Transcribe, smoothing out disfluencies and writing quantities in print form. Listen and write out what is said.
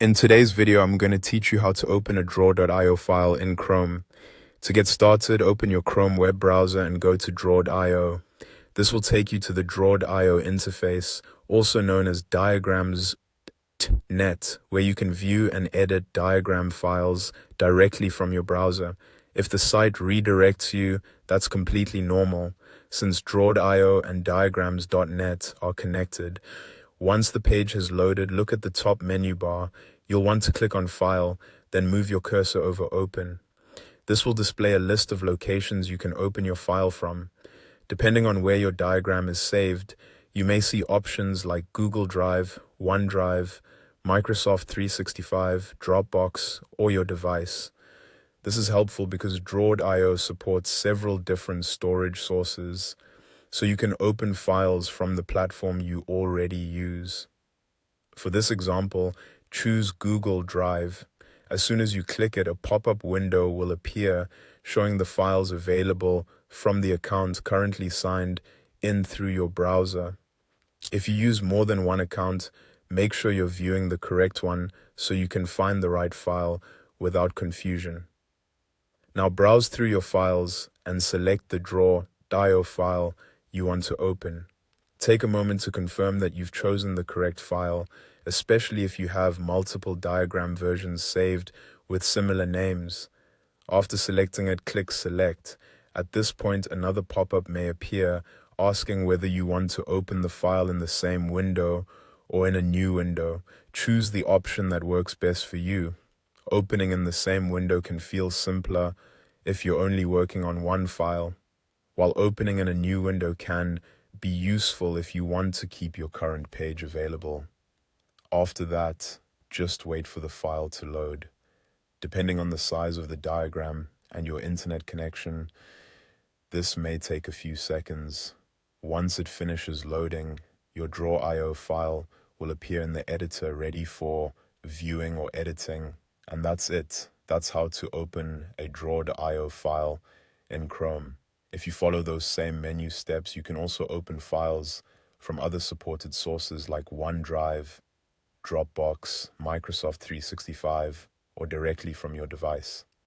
In today's video, I'm going to teach you how to open a draw.io file in Chrome. To get started, open your Chrome web browser and go to draw.io. This will take you to the draw.io interface, also known as diagrams.net, where you can view and edit diagram files directly from your browser. If the site redirects you, that's completely normal, since draw.io and diagrams.net are connected. Once the page has loaded, look at the top menu bar. You'll want to click on File, then move your cursor over Open. This will display a list of locations you can open your file from. Depending on where your diagram is saved, you may see options like Google Drive, OneDrive, Microsoft 365, Dropbox, or your device. This is helpful because draw.io supports several different storage sources, so you can open files from the platform you already use. For this example, choose Google Drive. As soon as you click it, a pop-up window will appear showing the files available from the account currently signed in through your browser. If you use more than one account, make sure you're viewing the correct one so you can find the right file without confusion. Now browse through your files and select the draw.io file you want to open. Take a moment to confirm that you've chosen the correct file, especially if you have multiple diagram versions saved with similar names. After selecting it, click Select. At this point, another pop-up may appear asking whether you want to open the file in the same window or in a new window. Choose the option that works best for you. Opening in the same window can feel simpler if you're only working on one file, while opening in a new window can be useful if you want to keep your current page available. After that, just wait for the file to load. Depending on the size of the diagram and your internet connection, this may take a few seconds. Once it finishes loading, your draw.io file will appear in the editor ready for viewing or editing. And that's it. That's how to open a draw.io file in Chrome. If you follow those same menu steps, you can also open files from other supported sources like OneDrive, Dropbox, Microsoft 365, or directly from your device.